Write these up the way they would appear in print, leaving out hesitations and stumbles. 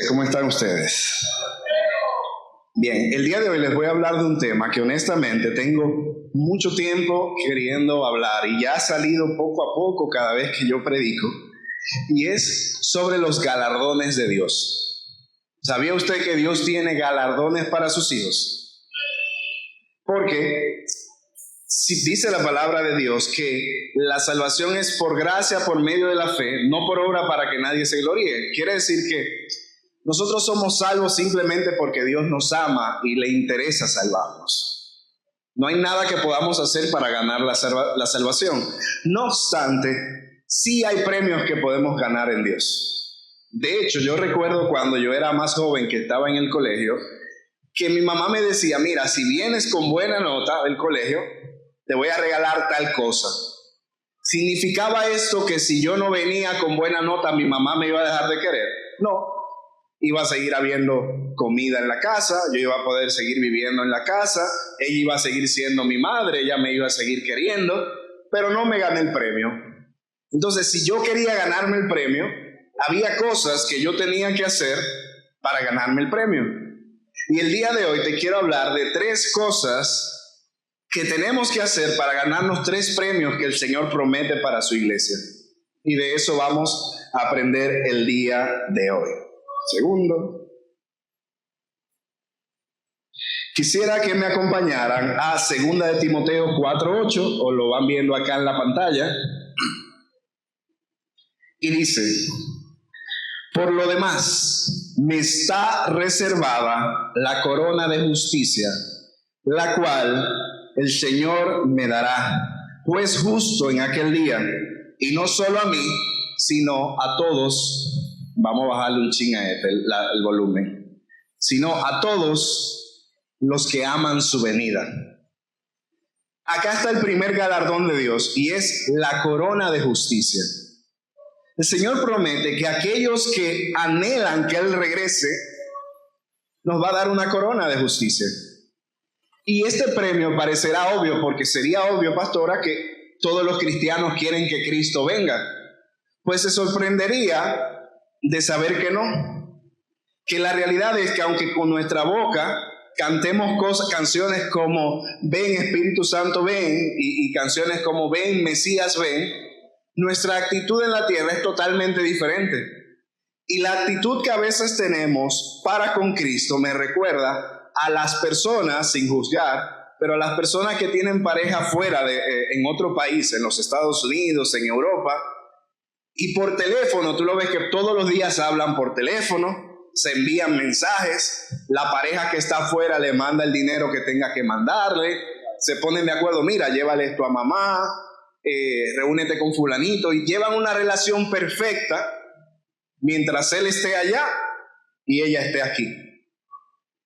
¿Cómo están ustedes? Bien, el día de hoy les voy a hablar de un tema que honestamente tengo mucho tiempo queriendo hablar y ya ha salido poco a poco cada vez que yo predico, y es sobre los galardones de Dios. ¿Sabía usted que Dios tiene galardones para sus hijos? Porque si dice la palabra de Dios que la salvación es por gracia, por medio de la fe, no por obra para que nadie se gloríe. Quiere decir que nosotros somos salvos simplemente porque Dios nos ama y le interesa salvarnos. No hay nada que podamos hacer para ganar la salvación. No obstante, sí hay premios que podemos ganar en Dios. De hecho, yo recuerdo cuando yo era más joven, que estaba en el colegio, que mi mamá me decía: mira, si vienes con buena nota del colegio, te voy a regalar tal cosa. ¿Significaba esto que si yo no venía con buena nota, mi mamá me iba a dejar de querer? No. Iba a seguir habiendo comida en la casa, yo iba a poder seguir viviendo en la casa, ella iba a seguir siendo mi madre, ella me iba a seguir queriendo, pero no me gané el premio. Entonces, si yo quería ganarme el premio, había cosas que yo tenía que hacer para ganarme el premio. Y el día de hoy te quiero hablar de 3 cosas que tenemos que hacer para ganarnos 3 premios que el Señor promete para su iglesia. Y de eso vamos a aprender el día de hoy. Segundo, quisiera que me acompañaran a 2 de Timoteo 4:8, o lo van viendo acá en la pantalla, y dice: por lo demás, me está reservada la corona de justicia, la cual el Señor me dará, pues justo en aquel día, y no solo a mí, sino a todos. Vamos a bajarle un chin a el volumen. Sino a todos los que aman su venida. Acá está el primer galardón de Dios, y es la corona de justicia. El Señor promete que aquellos que anhelan que Él regrese, nos va a dar una corona de justicia. Y este premio parecerá obvio, porque sería obvio, pastora, que todos los cristianos quieren que Cristo venga. Pues se sorprendería de saber que no, que la realidad es que aunque con nuestra boca cantemos canciones como ven Espíritu Santo ven, y canciones como ven Mesías ven, nuestra actitud en la tierra es totalmente diferente. Y la actitud que a veces tenemos para con Cristo me recuerda a las personas, sin juzgar, pero a las personas que tienen pareja fuera en otro país, en los Estados Unidos, en Europa. Y por teléfono, tú lo ves que todos los días hablan por teléfono, se envían mensajes, la pareja que está afuera le manda el dinero que tenga que mandarle, se ponen de acuerdo: mira, llévale esto a mamá, reúnete con fulanito, y llevan una relación perfecta mientras él esté allá y ella esté aquí.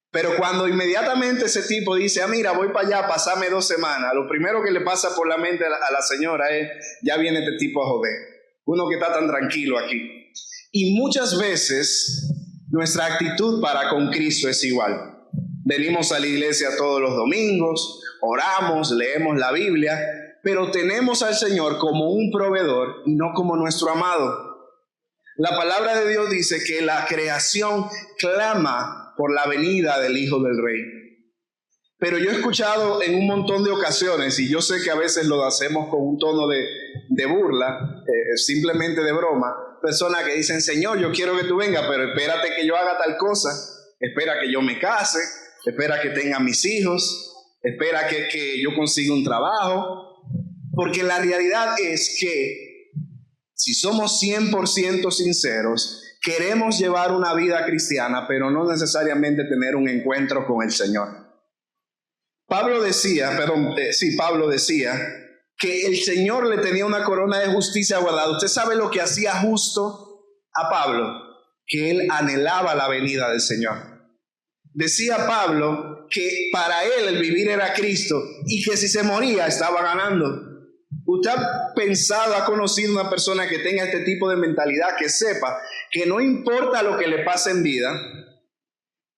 Pero cuando inmediatamente ese tipo dice: mira, voy para allá, pasame 2 semanas, lo primero que le pasa por la mente a la señora es: ya viene este tipo a joder. Uno que está tan tranquilo aquí. Y muchas veces nuestra actitud para con Cristo es igual. Venimos a la iglesia todos los domingos, oramos, leemos la Biblia, pero tenemos al Señor como un proveedor y no como nuestro amado. La palabra de Dios dice que la creación clama por la venida del Hijo del Rey. Pero yo he escuchado en un montón de ocasiones, y yo sé que a veces lo hacemos con un tono de burla, simplemente de broma, personas que dicen: Señor, yo quiero que tú vengas, pero espérate que yo haga tal cosa, espera que yo me case, espera que tenga mis hijos, espera que yo consiga un trabajo. Porque la realidad es que si somos 100% sinceros, queremos llevar una vida cristiana, pero no necesariamente tener un encuentro con el Señor. Pablo decía que el Señor le tenía una corona de justicia guardada. ¿Usted sabe lo que hacía justo a Pablo? Que él anhelaba la venida del Señor. Decía Pablo que para él el vivir era Cristo, y que si se moría estaba ganando. ¿Usted ha pensado, ha conocido una persona que tenga este tipo de mentalidad, que sepa que no importa lo que le pase en vida,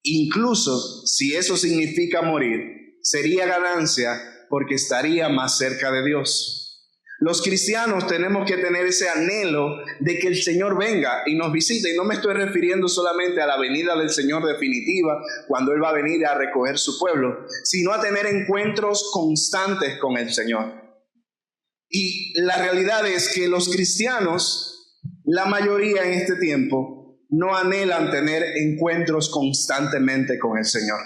incluso si eso significa morir, sería ganancia porque estaría más cerca de Dios? Los cristianos tenemos que tener ese anhelo de que el Señor venga y nos visite. Y no me estoy refiriendo solamente a la venida del Señor definitiva, cuando Él va a venir a recoger su pueblo, sino a tener encuentros constantes con el Señor. Y la realidad es que los cristianos, la mayoría en este tiempo, no anhelan tener encuentros constantemente con el Señor.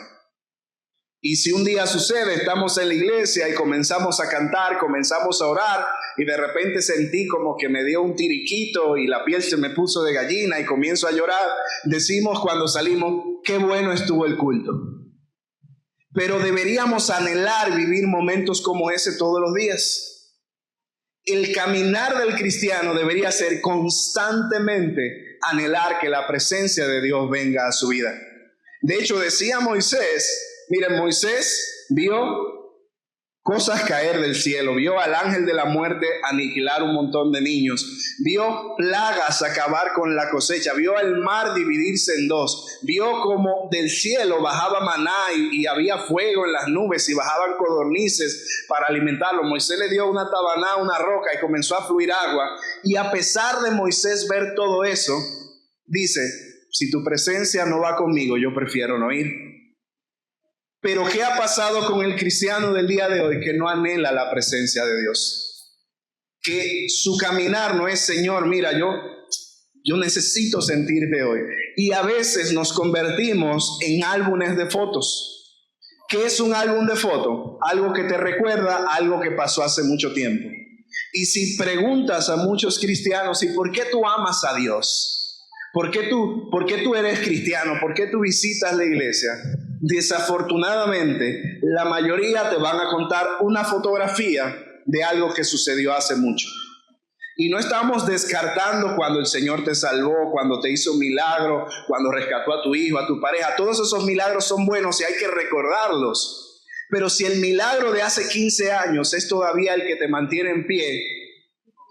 Y si un día sucede, estamos en la iglesia y comenzamos a cantar, comenzamos a orar, y de repente sentí como que me dio un tiriquito y la piel se me puso de gallina y comienzo a llorar, decimos cuando salimos, qué bueno estuvo el culto. Pero deberíamos anhelar vivir momentos como ese todos los días. El caminar del cristiano debería ser constantemente anhelar que la presencia de Dios venga a su vida. De hecho, decía Moisés, miren, Moisés vio cosas caer del cielo, vio al ángel de la muerte aniquilar un montón de niños, vio plagas acabar con la cosecha, vio el mar dividirse en dos, vio como del cielo bajaba maná y había fuego en las nubes y bajaban codornices para alimentarlo. Moisés le dio una tabaná, una roca, y comenzó a fluir agua. Y a pesar de Moisés ver todo eso, dice, si tu presencia no va conmigo, yo prefiero no ir. Pero ¿qué ha pasado con el cristiano del día de hoy que no anhela la presencia de Dios? Que su caminar no es, Señor, mira, yo necesito sentirte hoy. Y a veces nos convertimos en álbumes de fotos. ¿Qué es un álbum de fotos? Algo que te recuerda algo que pasó hace mucho tiempo. Y si preguntas a muchos cristianos, ¿y por qué tú amas a Dios? ¿Por qué tú eres cristiano? ¿Por qué tú visitas la iglesia? Desafortunadamente, la mayoría te van a contar una fotografía de algo que sucedió hace mucho. Y no estamos descartando cuando el Señor te salvó, cuando te hizo un milagro, cuando rescató a tu hijo, a tu pareja. Todos esos milagros son buenos y hay que recordarlos. Pero si el milagro de hace 15 años es todavía el que te mantiene en pie,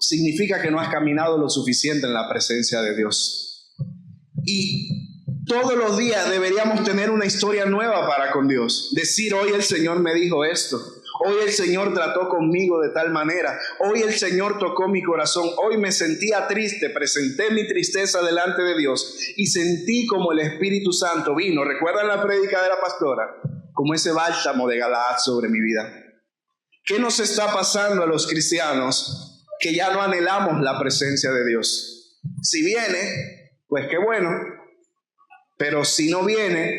significa que no has caminado lo suficiente en la presencia de Dios. Y todos los días deberíamos tener una historia nueva para con Dios. Decir, hoy el Señor me dijo esto. Hoy el Señor trató conmigo de tal manera. Hoy el Señor tocó mi corazón. Hoy me sentía triste. Presenté mi tristeza delante de Dios. Y sentí como el Espíritu Santo vino. ¿Recuerdan la prédica de la pastora? Como ese bálsamo de Galaad sobre mi vida. ¿Qué nos está pasando a los cristianos que ya no anhelamos la presencia de Dios? Si viene, pues qué bueno. Pero si no viene,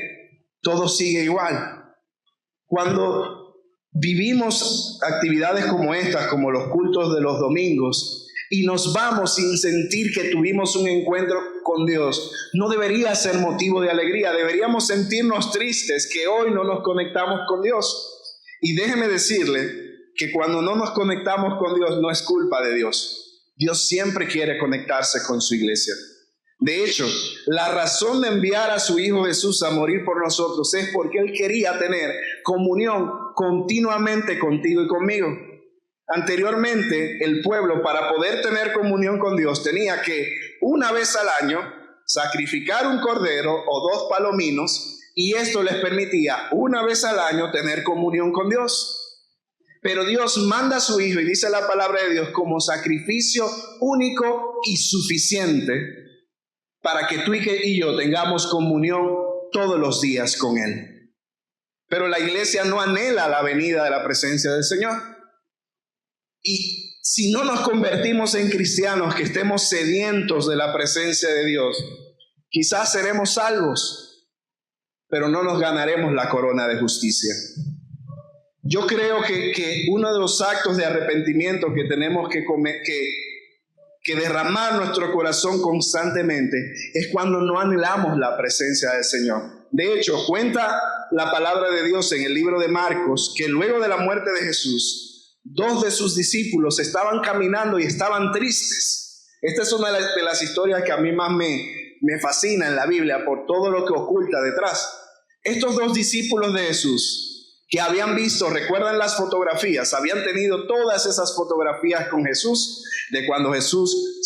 todo sigue igual. Cuando vivimos actividades como estas, como los cultos de los domingos, y nos vamos sin sentir que tuvimos un encuentro con Dios, no debería ser motivo de alegría. Deberíamos sentirnos tristes que hoy no nos conectamos con Dios. Y déjeme decirle que cuando no nos conectamos con Dios no es culpa de Dios. Dios siempre quiere conectarse con su iglesia. De hecho, la razón de enviar a su Hijo Jesús a morir por nosotros es porque Él quería tener comunión continuamente contigo y conmigo. Anteriormente, el pueblo, para poder tener comunión con Dios, tenía que una vez al año sacrificar un cordero o 2 palominos, y esto les permitía una vez al año tener comunión con Dios. Pero Dios manda a su Hijo, y dice la palabra de Dios, como sacrificio único y suficiente para que tú y yo tengamos comunión todos los días con Él. Pero la iglesia no anhela la venida de la presencia del Señor. Y si no nos convertimos en cristianos que estemos sedientos de la presencia de Dios, quizás seremos salvos, pero no nos ganaremos la corona de justicia. Yo creo que uno de los actos de arrepentimiento que tenemos que derramar nuestro corazón constantemente es cuando no anhelamos la presencia del Señor. De hecho, cuenta la palabra de Dios en el libro de Marcos que luego de la muerte de Jesús, 2 de sus discípulos estaban caminando y estaban tristes. Esta es una de las historias que a mí más me fascina en la Biblia por todo lo que oculta detrás. Estos 2 discípulos de Jesús que habían visto, recuerdan las fotografías, habían tenido todas esas fotografías con Jesús, de cuando Jesús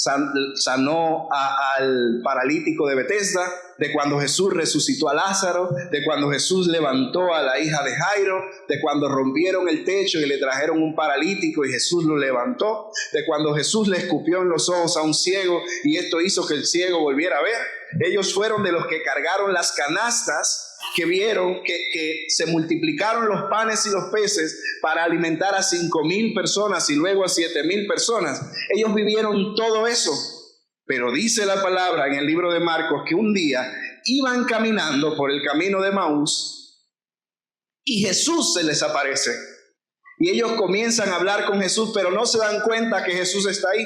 sanó al paralítico de Betesda, de cuando Jesús resucitó a Lázaro, de cuando Jesús levantó a la hija de Jairo, de cuando rompieron el techo y le trajeron un paralítico y Jesús lo levantó, de cuando Jesús le escupió en los ojos a un ciego y esto hizo que el ciego volviera a ver. Ellos fueron de los que cargaron las canastas, que vieron que se multiplicaron los panes y los peces para alimentar a 5,000 personas y luego a 7,000 personas. Ellos vivieron todo eso. Pero dice la palabra en el libro de Marcos que un día iban caminando por el camino de Maús y Jesús se les aparece. Y ellos comienzan a hablar con Jesús, pero no se dan cuenta que Jesús está ahí.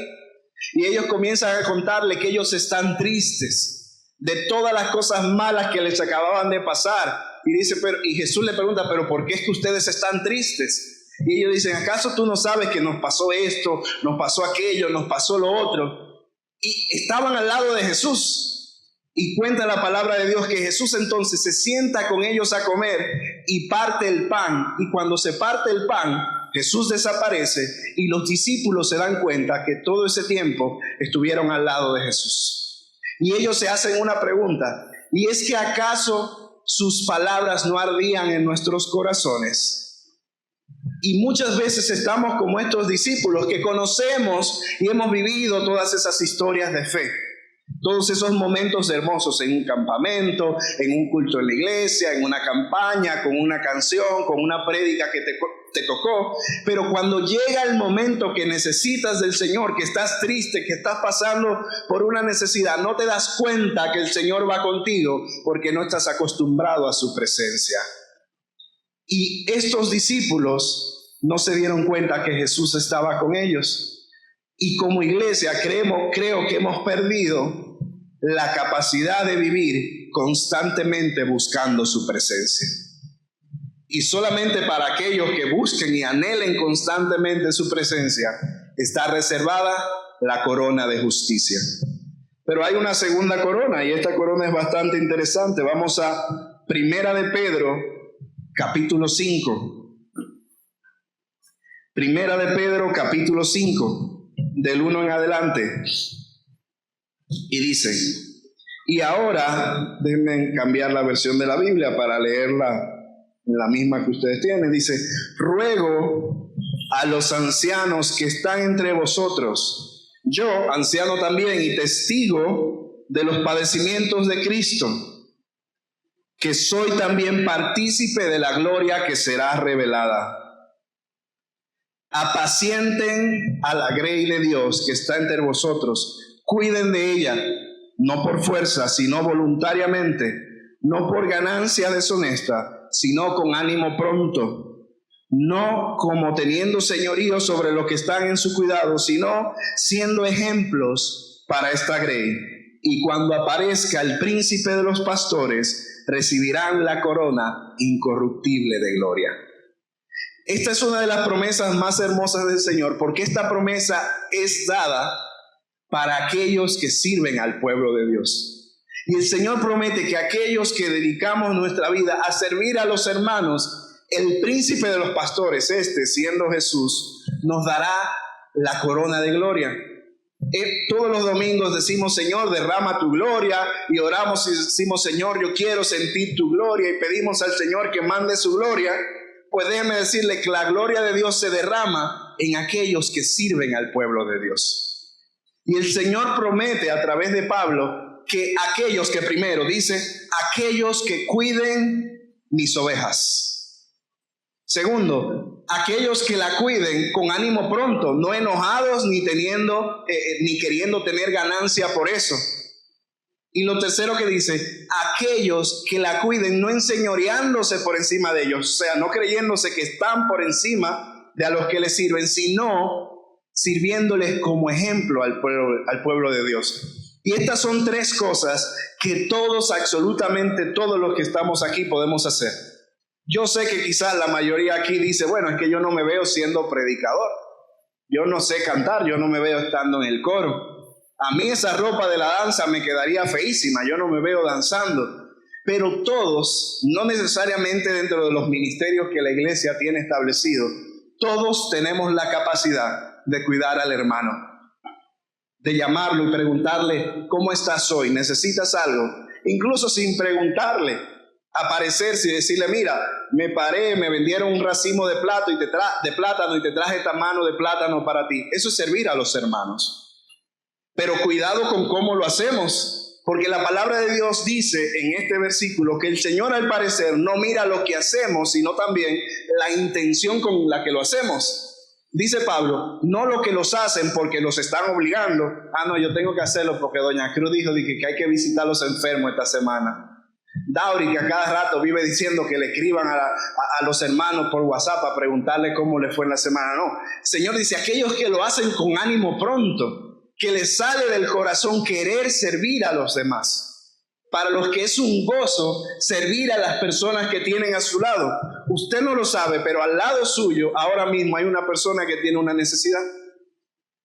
Y ellos comienzan a contarle que ellos están tristes de todas las cosas malas que les acababan de pasar. Y Jesús le pregunta, ¿pero por qué es que ustedes están tristes? Y ellos dicen, ¿acaso tú no sabes que nos pasó esto, nos pasó aquello, nos pasó lo otro? Y estaban al lado de Jesús. Y cuenta la palabra de Dios que Jesús entonces se sienta con ellos a comer y parte el pan. Y cuando se parte el pan, Jesús desaparece y los discípulos se dan cuenta que todo ese tiempo estuvieron al lado de Jesús. Y ellos se hacen una pregunta, y es que ¿acaso sus palabras no ardían en nuestros corazones? Y muchas veces estamos como estos discípulos que conocemos y hemos vivido todas esas historias de fe, todos esos momentos hermosos en un campamento, en un culto en la iglesia, en una campaña, con una canción, con una prédica que te tocó. Pero cuando llega el momento que necesitas del Señor, que estás triste, que estás pasando por una necesidad, no te das cuenta que el Señor va contigo porque no estás acostumbrado a su presencia. Y estos discípulos no se dieron cuenta que Jesús estaba con ellos. Y como iglesia creo que hemos perdido la capacidad de vivir constantemente buscando su presencia. Y solamente para aquellos que busquen y anhelen constantemente su presencia, está reservada la corona de justicia. Pero hay una segunda corona, y esta corona es bastante interesante. Vamos a Primera de Pedro, capítulo 5. Primera de Pedro, capítulo 5. Del 1 en adelante, y dice, y ahora, déjenme cambiar la versión de la Biblia para leerla la misma que ustedes tienen. Dice, ruego a los ancianos que están entre vosotros, yo, anciano también y testigo de los padecimientos de Cristo, que soy también partícipe de la gloria que será revelada. Apacienten a la grey de Dios que está entre vosotros, cuiden de ella, no por fuerza, sino voluntariamente, no por ganancia deshonesta, sino con ánimo pronto, no como teniendo señorío sobre los que están en su cuidado, sino siendo ejemplos para esta grey. Y cuando aparezca el príncipe de los pastores, recibirán la corona incorruptible de gloria. Esta es una de las promesas más hermosas del Señor, porque esta promesa es dada para aquellos que sirven al pueblo de Dios. Y el Señor promete que aquellos que dedicamos nuestra vida a servir a los hermanos, el príncipe de los pastores, siendo Jesús, nos dará la corona de gloria. Todos los domingos decimos, Señor, derrama tu gloria, y oramos y decimos, Señor, yo quiero sentir tu gloria, y pedimos al Señor que mande su gloria. Pues déjeme decirle que la gloria de Dios se derrama en aquellos que sirven al pueblo de Dios. Y el Señor promete a través de Pablo que aquellos que, primero dice, aquellos que cuiden mis ovejas. Segundo, aquellos que la cuiden con ánimo pronto, no enojados ni queriendo tener ganancia por eso. Y lo tercero que dice, aquellos que la cuiden no enseñoreándose por encima de ellos, o sea, no creyéndose que están por encima de a los que les sirven, sino sirviéndoles como ejemplo al pueblo de Dios. Y estas son tres cosas que todos, absolutamente todos los que estamos aquí podemos hacer. Yo sé que quizás la mayoría aquí dice, bueno, es que yo no me veo siendo predicador, yo no sé cantar, yo no me veo estando en el coro. A mí esa ropa de la danza me quedaría feísima, yo no me veo danzando. Pero todos, no necesariamente dentro de los ministerios que la iglesia tiene establecido, todos tenemos la capacidad de cuidar al hermano, de llamarlo y preguntarle, ¿cómo estás hoy? ¿Necesitas algo? incluso sin preguntarle, aparecerse y decirle, mira, me paré, me vendieron un racimo de plátano y te traje esta mano de plátano para ti. Eso es servir a los hermanos. Pero cuidado con cómo lo hacemos, porque la palabra de Dios dice en este versículo que el Señor al parecer no mira lo que hacemos, sino también la intención con la que lo hacemos. Dice Pablo, no lo que los hacen porque los están obligando. No, yo tengo que hacerlo porque doña Cruz dijo que hay que visitar a los enfermos esta semana. Dauri, que a cada rato vive diciendo que le escriban a los hermanos por WhatsApp a preguntarle cómo le fue en la semana. No, el Señor dice, aquellos que lo hacen con ánimo pronto, que les sale del corazón querer servir a los demás. Para los que es un gozo servir a las personas que tienen a su lado. Usted no lo sabe, pero al lado suyo ahora mismo hay una persona que tiene una necesidad.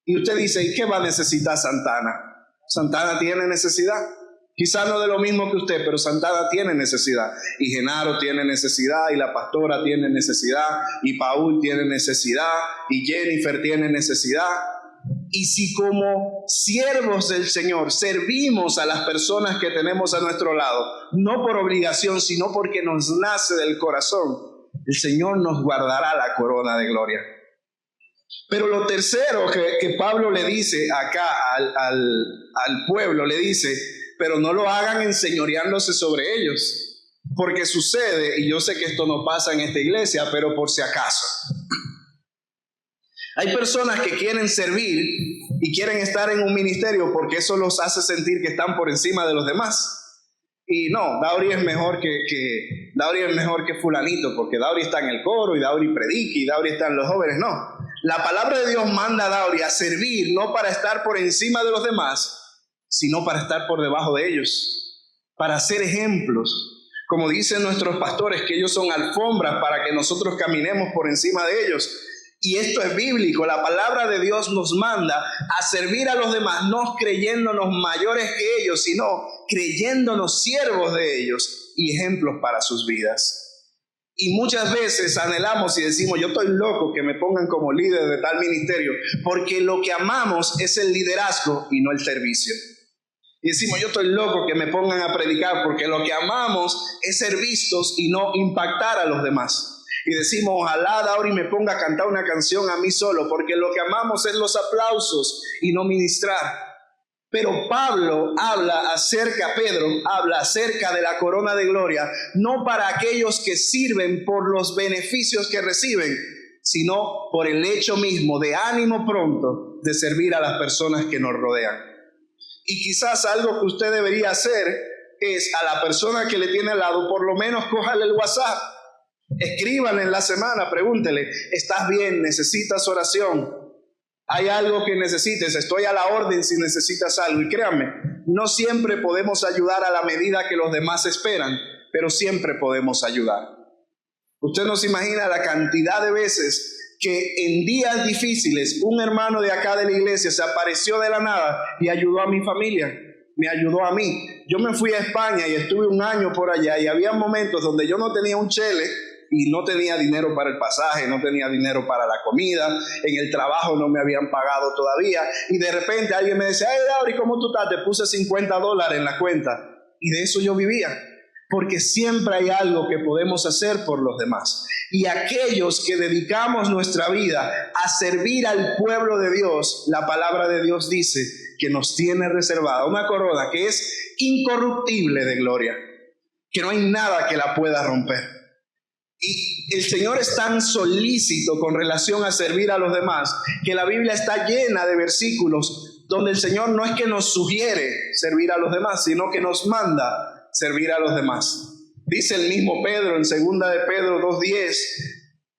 Y usted dice, ¿y qué va a necesitar Santana? Santana tiene necesidad. Quizás no de lo mismo que usted, pero Santana tiene necesidad. Y Genaro tiene necesidad, y la pastora tiene necesidad, y Paul tiene necesidad, y Jennifer tiene necesidad. Y si como siervos del Señor servimos a las personas que tenemos a nuestro lado, no por obligación, sino porque nos nace del corazón, el Señor nos guardará la corona de gloria. Pero lo tercero que Pablo le dice acá al pueblo, le dice, pero no lo hagan enseñoreándose sobre ellos, porque sucede, y yo sé que esto no pasa en esta iglesia, pero por si acaso. Hay personas que quieren servir y quieren estar en un ministerio porque eso los hace sentir que están por encima de los demás. Y no, Dauri es mejor que fulanito, porque Dauri está en el coro y Dauri predica y Dauri está en los jóvenes. No, la palabra de Dios manda a Dauri a servir no para estar por encima de los demás, sino para estar por debajo de ellos, para ser ejemplos. Como dicen nuestros pastores, que ellos son alfombras para que nosotros caminemos por encima de ellos. Y esto es bíblico, la palabra de Dios nos manda a servir a los demás, no creyéndonos mayores que ellos, sino creyéndonos siervos de ellos y ejemplos para sus vidas. Y muchas veces anhelamos y decimos, yo estoy loco que me pongan como líder de tal ministerio, porque lo que amamos es el liderazgo y no el servicio. Y decimos, yo estoy loco que me pongan a predicar, porque lo que amamos es ser vistos y no impactar a los demás. Y decimos, ojalá Dauri me ponga a cantar una canción a mí solo, porque lo que amamos es los aplausos y no ministrar. Pero Pedro habla acerca de la corona de gloria, no para aquellos que sirven por los beneficios que reciben, sino por el hecho mismo de ánimo pronto de servir a las personas que nos rodean. Y quizás algo que usted debería hacer es a la persona que le tiene al lado, por lo menos cójale el WhatsApp. Escríbanle en la semana, pregúntele, ¿estás bien? ¿Necesitas oración? ¿Hay algo que necesites? Estoy a la orden si necesitas algo. Y créanme, no siempre podemos ayudar a la medida que los demás esperan, pero siempre podemos ayudar. Usted no se imagina la cantidad de veces que en días difíciles un hermano de acá de la iglesia se apareció de la nada y ayudó a mi familia. Me ayudó a mí. Yo me fui a España y estuve un año por allá y había momentos donde yo no tenía un chele y no tenía dinero para el pasaje, no tenía dinero para la comida, en el trabajo no me habían pagado todavía, y de repente alguien me decía, hey Dauri, ¿cómo tú estás? Te puse $50 en la cuenta, y de eso yo vivía, porque siempre hay algo que podemos hacer por los demás. Y aquellos que dedicamos nuestra vida a servir al pueblo de Dios, la palabra de Dios dice que nos tiene reservada una corona que es incorruptible de gloria, que no hay nada que la pueda romper. Y el Señor es tan solícito con relación a servir a los demás, que la Biblia está llena de versículos donde el Señor no es que nos sugiere servir a los demás, sino que nos manda servir a los demás. Dice el mismo Pedro en 2 de Pedro 2:10,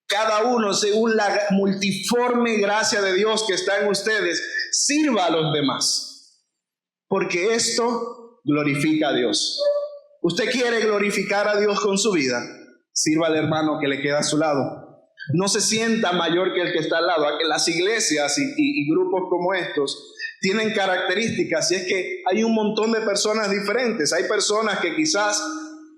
cada uno según la multiforme gracia de Dios que está en ustedes, sirva a los demás, porque esto glorifica a Dios. ¿Usted quiere glorificar a Dios con su vida? Sirva al hermano que le queda a su lado. No se sienta mayor que el que está al lado. Las iglesias y grupos como estos tienen características, y es que hay un montón de personas diferentes. Hay personas que quizás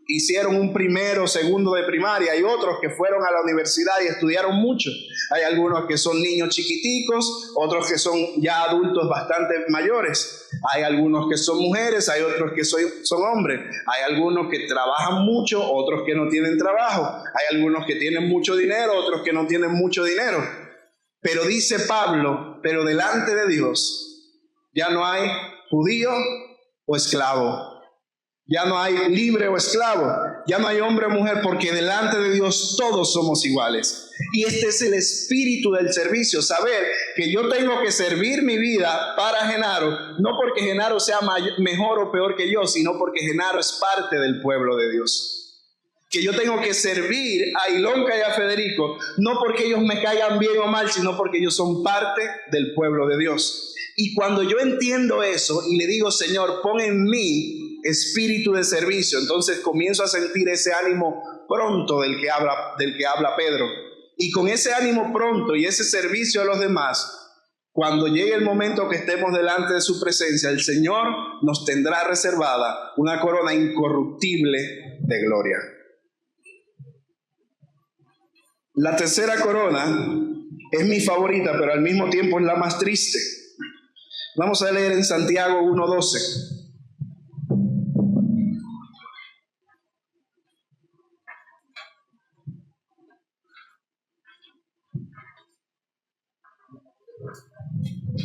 hicieron un primero, segundo de primaria, hay otros que fueron a la universidad y estudiaron mucho. Hay algunos que son niños chiquiticos, otros que son ya adultos bastante mayores. Hay algunos que son mujeres, hay otros que son hombres. Hay algunos que trabajan mucho, otros que no tienen trabajo. Hay algunos que tienen mucho dinero, otros que no tienen mucho dinero. Pero dice Pablo, pero delante de Dios ya no hay judío o esclavo. Ya no hay libre o esclavo, ya no hay hombre o mujer, porque delante de Dios todos somos iguales. Y este es el espíritu del servicio, saber que yo tengo que servir mi vida para Genaro, no porque Genaro sea mejor o peor que yo, sino porque Genaro es parte del pueblo de Dios. Que yo tengo que servir a Ilonka y a Federico, no porque ellos me caigan bien o mal, sino porque ellos son parte del pueblo de Dios. Y cuando yo entiendo eso y le digo, Señor, pon en mí espíritu de servicio, entonces comienzo a sentir ese ánimo pronto del que habla Pedro. Y con ese ánimo pronto y ese servicio a los demás, cuando llegue el momento que estemos delante de su presencia, el Señor nos tendrá reservada una corona incorruptible de gloria. La tercera corona es mi favorita, pero al mismo tiempo es la más triste. Vamos a leer en Santiago 1:12.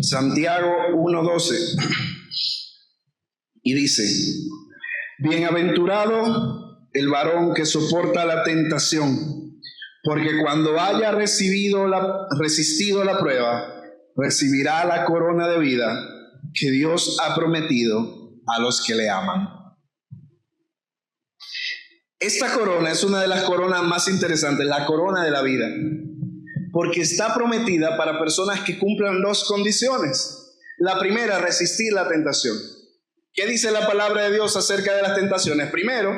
Santiago 1:12. Y dice: bienaventurado el varón que soporta la tentación, porque cuando haya resistido la prueba, recibirá la corona de vida que Dios ha prometido a los que le aman. Esta corona es una de las coronas más interesantes, la corona de la vida, porque está prometida para personas que cumplan dos condiciones. La primera, resistir la tentación. ¿Qué dice la palabra de Dios acerca de las tentaciones? Primero,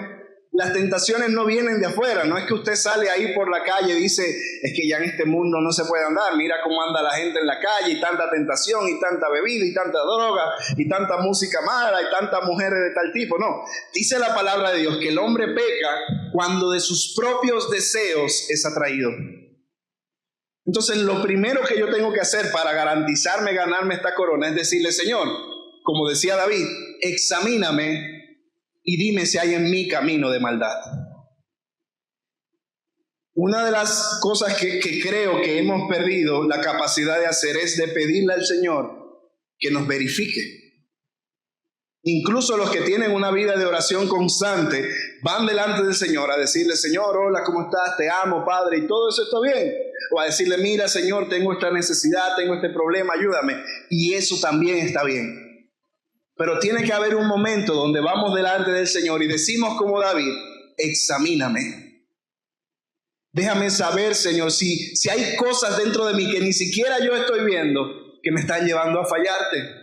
las tentaciones no vienen de afuera. No es que usted sale ahí por la calle y dice, es que ya en este mundo no se puede andar, mira cómo anda la gente en la calle, y tanta tentación, y tanta bebida, y tanta droga, y tanta música mala, y tantas mujeres de tal tipo. No, dice la palabra de Dios que el hombre peca cuando de sus propios deseos es atraído. Entonces, lo primero que yo tengo que hacer para garantizarme ganarme esta corona es decirle, Señor, como decía David, examíname y dime si hay en mí camino de maldad. Una de las cosas que creo que hemos perdido la capacidad de hacer es de pedirle al Señor que nos verifique. Incluso los que tienen una vida de oración constante van delante del Señor a decirle, Señor, hola, ¿cómo estás? Te amo, Padre, y todo eso está bien. O a decirle, mira, Señor, tengo esta necesidad, tengo este problema, ayúdame. Y eso también está bien. Pero tiene que haber un momento donde vamos delante del Señor y decimos como David, examíname. Déjame saber, Señor, si hay cosas dentro de mí que ni siquiera yo estoy viendo que me están llevando a fallarte.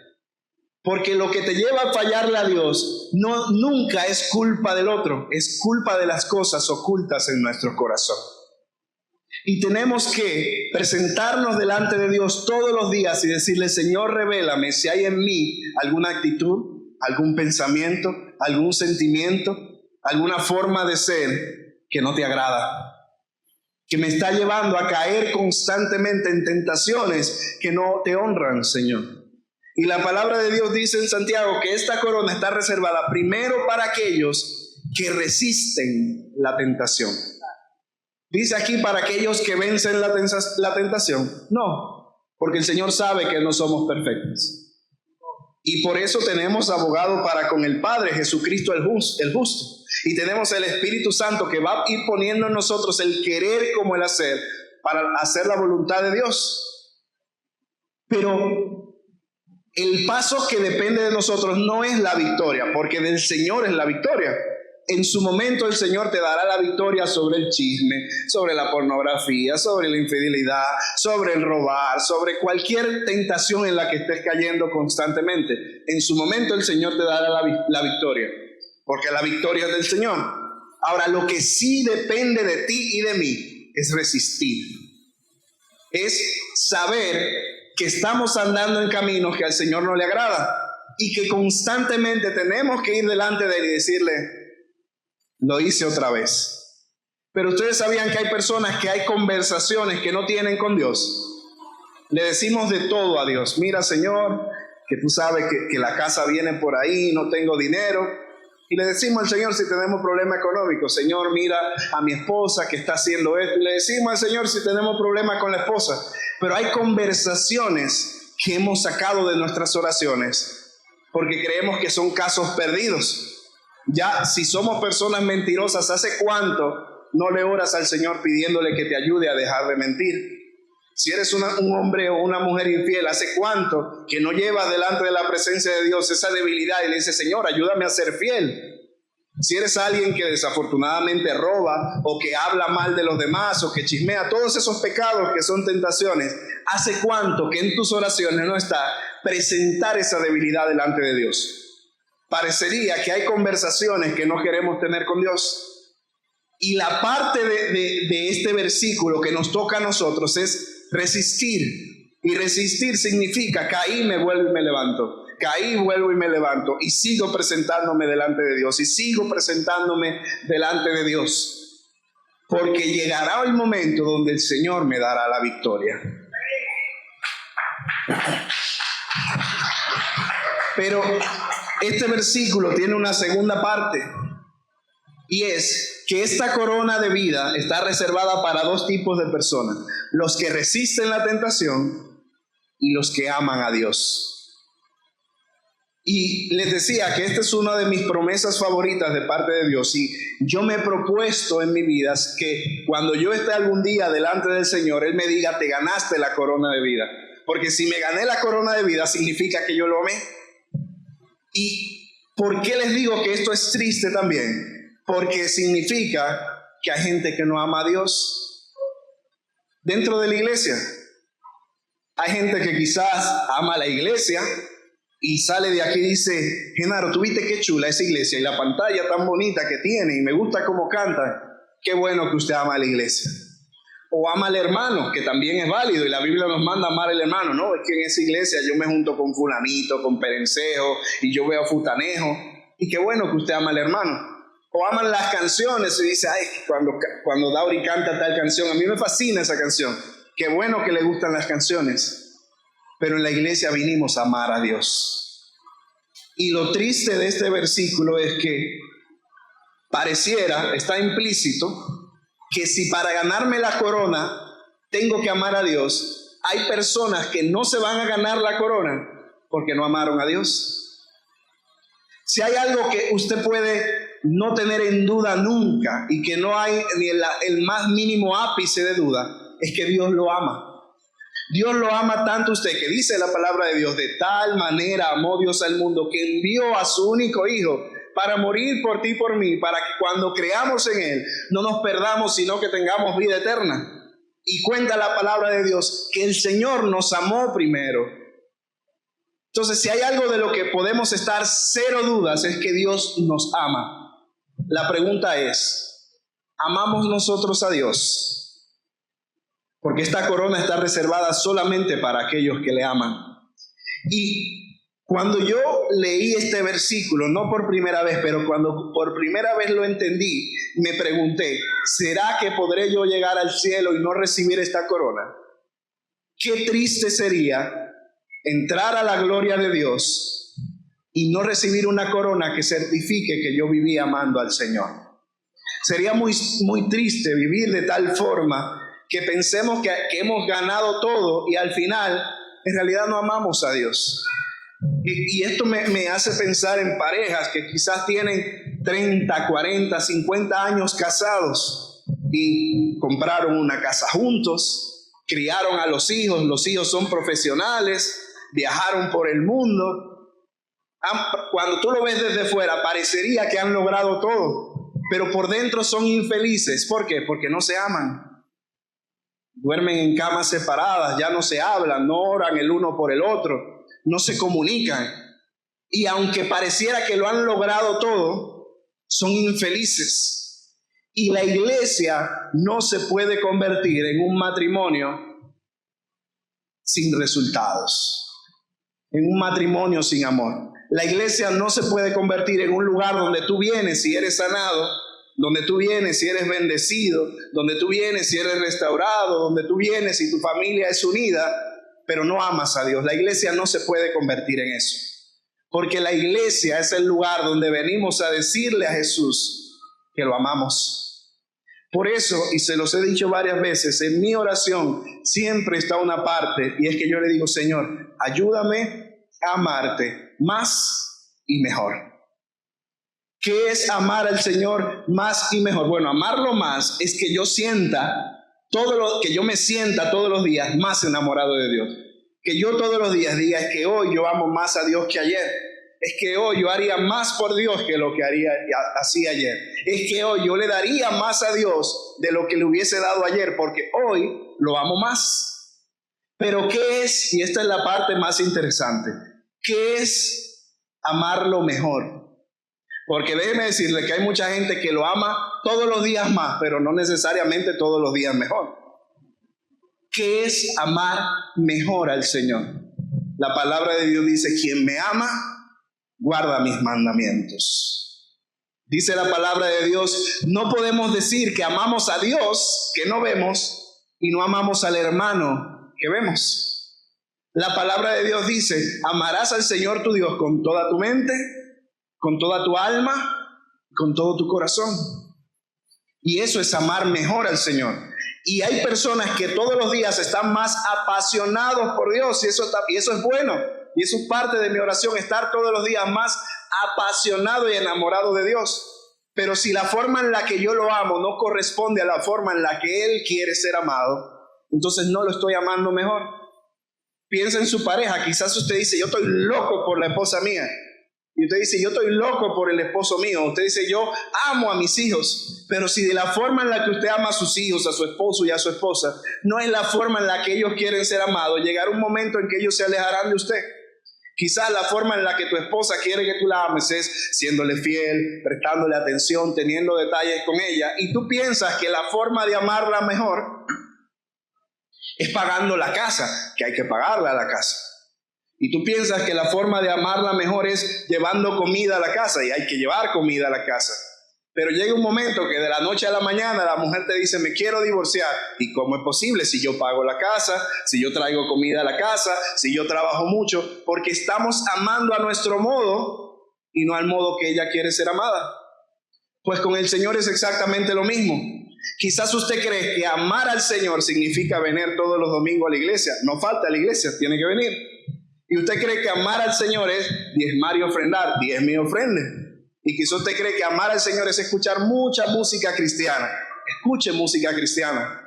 Porque lo que te lleva a fallarle a Dios nunca es culpa del otro, es culpa de las cosas ocultas en nuestro corazón. Y tenemos que presentarnos delante de Dios todos los días y decirle, Señor, revélame si hay en mí alguna actitud, algún pensamiento, algún sentimiento, alguna forma de ser que no te agrada, que me está llevando a caer constantemente en tentaciones que no te honran, Señor. Y la palabra de Dios dice en Santiago que esta corona está reservada primero para aquellos que resisten la tentación. Dice aquí para aquellos que vencen la tentación. No, porque el Señor sabe que no somos perfectos. Y por eso tenemos abogado para con el Padre, Jesucristo el justo. Y tenemos el Espíritu Santo que va a ir poniendo en nosotros el querer como el hacer para hacer la voluntad de Dios. Pero el paso que depende de nosotros no es la victoria, porque del Señor es la victoria. En su momento el Señor te dará la victoria sobre el chisme, sobre la pornografía, sobre la infidelidad, sobre el robar, sobre cualquier tentación en la que estés cayendo constantemente. En su momento el Señor te dará la victoria, porque la victoria es del Señor. Ahora, lo que sí depende de ti y de mí es resistir. Es saber que estamos andando en caminos que al Señor no le agrada y que constantemente tenemos que ir delante de Él y decirle, Lo hice otra vez. Pero ustedes sabían que hay personas que hay conversaciones que no tienen con Dios. Le decimos de todo a Dios. Mira, Señor, que tú sabes que la casa viene por ahí, no tengo dinero. Y le decimos al Señor si tenemos problema económico. Señor, mira a mi esposa que está haciendo esto. Y le decimos al Señor si tenemos problema con la esposa. Pero hay conversaciones que hemos sacado de nuestras oraciones porque creemos que son casos perdidos. Ya, si somos personas mentirosas, ¿hace cuánto no le oras al Señor pidiéndole que te ayude a dejar de mentir? Si eres un hombre o una mujer infiel, ¿hace cuánto que no llevas delante de la presencia de Dios esa debilidad y le dices, Señor, ayúdame a ser fiel? Si eres alguien que desafortunadamente roba o que habla mal de los demás o que chismea, todos esos pecados que son tentaciones, ¿hace cuánto que en tus oraciones no está presentar esa debilidad delante de Dios? Parecería que hay conversaciones que no queremos tener con Dios. Y la parte de este versículo que nos toca a nosotros es resistir. Y resistir significa caí, me vuelvo y me levanto. Caí, vuelvo y me levanto. Y sigo presentándome delante de Dios. Y sigo presentándome delante de Dios. Porque llegará el momento donde el Señor me dará la victoria. Pero este versículo tiene una segunda parte. Y es que esta corona de vida está reservada para dos tipos de personas: los que resisten la tentación y los que aman a Dios. Y les decía que esta es una de mis promesas favoritas de parte de Dios. Y yo me he propuesto en mi vida que cuando yo esté algún día delante del Señor, Él me diga, te ganaste la corona de vida. Porque si me gané la corona de vida, significa que yo lo amé. ¿Y por qué les digo que esto es triste también? Porque significa que hay gente que no ama a Dios dentro de la iglesia. Hay gente que quizás ama a la iglesia y sale de aquí y dice, Genaro, ¿tú viste qué chula esa iglesia y la pantalla tan bonita que tiene y me gusta cómo canta? Qué bueno que usted ama a la iglesia. O ama al hermano, que también es válido, y la Biblia nos manda amar al hermano. No, es que en esa iglesia yo me junto con fulanito, con perencejo, y yo veo futanejo, y qué bueno que usted ama al hermano. O aman las canciones y dice, ay, cuando Dauri canta tal canción, a mí me fascina esa canción. Qué bueno que le gustan las canciones. Pero en la iglesia vinimos a amar a Dios. Y lo triste de este versículo es que pareciera, está implícito, que si para ganarme la corona tengo que amar a Dios, hay personas que no se van a ganar la corona porque no amaron a Dios. Si hay algo que usted puede no tener en duda nunca y que no hay ni el más mínimo ápice de duda, es que Dios lo ama. Dios lo ama tanto a usted que dice la palabra de Dios, de tal manera amó Dios al mundo que envió a su único Hijo para morir por ti y por mí, para que cuando creamos en Él no nos perdamos, sino que tengamos vida eterna. Y cuenta la palabra de Dios que el Señor nos amó primero. Entonces, si hay algo de lo que podemos estar cero dudas, es que Dios nos ama. La pregunta es, ¿amamos nosotros a Dios? Porque esta corona está reservada solamente para aquellos que le aman. Y cuando yo leí este versículo, no por primera vez, pero cuando por primera vez lo entendí, me pregunté, ¿será que podré yo llegar al cielo y no recibir esta corona? Qué triste sería entrar a la gloria de Dios y no recibir una corona que certifique que yo viví amando al Señor. Sería muy, muy triste vivir de tal forma que pensemos que hemos ganado todo y al final en realidad no amamos a Dios. Y esto me hace pensar en parejas que quizás tienen 30, 40, 50 años casados y compraron una casa juntos, criaron a los hijos son profesionales, viajaron por el mundo. Cuando tú lo ves desde fuera parecería que han logrado todo, pero por dentro son infelices. ¿Por qué? Porque no se aman. Duermen en camas separadas, ya no se hablan, no oran el uno por el otro, no se comunican. Y aunque pareciera que lo han logrado todo, son infelices. Y la iglesia no se puede convertir en un matrimonio sin resultados, en un matrimonio sin amor. La iglesia no se puede convertir en un lugar donde tú vienes y eres sanado donde tú vienes y eres bendecido, donde tú vienes y eres restaurado, donde tú vienes y tu familia es unida, pero no amas a Dios. La iglesia no se puede convertir en eso, porque la iglesia es el lugar donde venimos a decirle a Jesús que lo amamos. Por eso, y se los he dicho varias veces, en mi oración siempre está una parte, y es que yo le digo: Señor, ayúdame a amarte más y mejor. ¿Qué es amar al Señor más y mejor? Bueno, amarlo más es que yo me sienta todos los días más enamorado de Dios. Que yo todos los días diga: es que hoy yo amo más a Dios que ayer. Es que hoy yo haría más por Dios que lo que hacía ayer. Es que hoy yo le daría más a Dios de lo que le hubiese dado ayer, porque hoy lo amo más. Pero ¿qué es? Y esta es la parte más interesante. ¿Qué es amarlo mejor? Porque déjeme decirle que hay mucha gente que lo ama todos los días más, pero no necesariamente todos los días mejor. ¿Qué es amar mejor al Señor? La palabra de Dios dice: quien me ama, guarda mis mandamientos. Dice la palabra de Dios: no podemos decir que amamos a Dios que no vemos y no amamos al hermano que vemos. La palabra de Dios dice: amarás al Señor tu Dios con toda tu mente, con toda tu alma, con todo tu corazón. Y eso es amar mejor al Señor. Y hay personas que todos los días están más apasionados por Dios, y eso es bueno. Y eso es parte de mi oración, estar todos los días más apasionado y enamorado de Dios. Pero si la forma en la que yo lo amo no corresponde a la forma en la que Él quiere ser amado, entonces no lo estoy amando mejor. Piensa en su pareja. Quizás usted dice: yo estoy loco por la esposa mía. Y usted dice: yo estoy loco por el esposo mío. Usted dice: yo amo a mis hijos. Pero si de la forma en la que usted ama a sus hijos, a su esposo y a su esposa, no es la forma en la que ellos quieren ser amados, llegará un momento en que ellos se alejarán de usted. Quizás la forma en la que tu esposa quiere que tú la ames es siéndole fiel, prestándole atención, teniendo detalles con ella, y tú piensas que la forma de amarla mejor es pagando la casa, que hay que pagarla a la casa. Y tú piensas que la forma de amarla mejor es llevando comida a la casa, y hay que llevar comida a la casa. Pero llega un momento que de la noche a la mañana la mujer te dice: me quiero divorciar. ¿Y cómo es posible si yo pago la casa, si yo traigo comida a la casa, si yo trabajo mucho? Porque estamos amando a nuestro modo y no al modo que ella quiere ser amada. Pues con el Señor es exactamente lo mismo. Quizás usted cree que amar al Señor significa venir todos los domingos a la iglesia. No falta a la iglesia, tiene que venir. Y usted cree que amar al Señor es diezmar y ofrendar. Diezme y ofrende. Y quizás usted cree que amar al Señor es escuchar mucha música cristiana. Escuche música cristiana.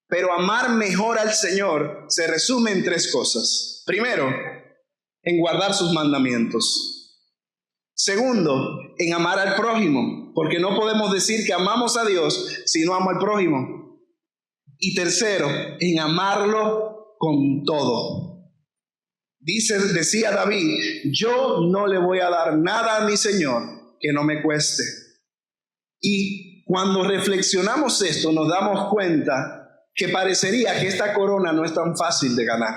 Pero amar mejor al Señor se resume en tres cosas. Primero, en guardar sus mandamientos. Segundo, en amar al prójimo, porque no podemos decir que amamos a Dios si no amo al prójimo. Y tercero, en amarlo con todo. Decía David: yo no le voy a dar nada a mi Señor que no me cueste. Y cuando reflexionamos esto, nos damos cuenta que parecería que esta corona no es tan fácil de ganar,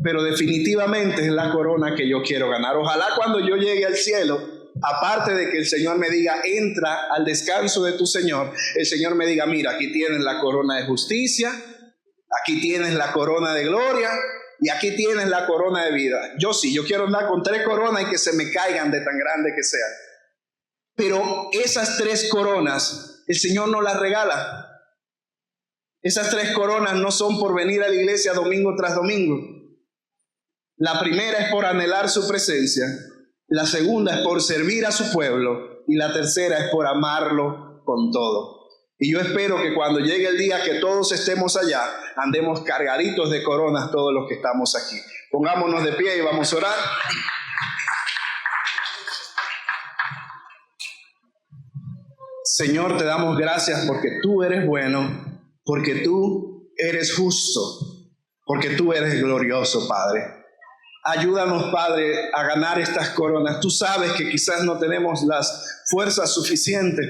pero definitivamente es la corona que yo quiero ganar. Ojalá cuando yo llegue al cielo, aparte de que el Señor me diga: entra al descanso de tu Señor, el Señor me diga: mira, aquí tienes la corona de justicia, aquí tienes la corona de gloria, y aquí tienes la corona de vida. Yo quiero andar con 3 coronas y que se me caigan de tan grande que sean. Pero esas 3 coronas, el Señor no las regala. Esas 3 coronas no son por venir a la iglesia domingo tras domingo. La primera es por anhelar su presencia. La segunda es por servir a su pueblo. Y la tercera es por amarlo con todo. Y yo espero que cuando llegue el día que todos estemos allá, andemos cargaditos de coronas todos los que estamos aquí. Pongámonos de pie y vamos a orar. Señor, te damos gracias porque tú eres bueno, porque tú eres justo, porque tú eres glorioso, Padre. Ayúdanos, Padre, a ganar estas coronas. Tú sabes que quizás no tenemos las fuerzas suficientes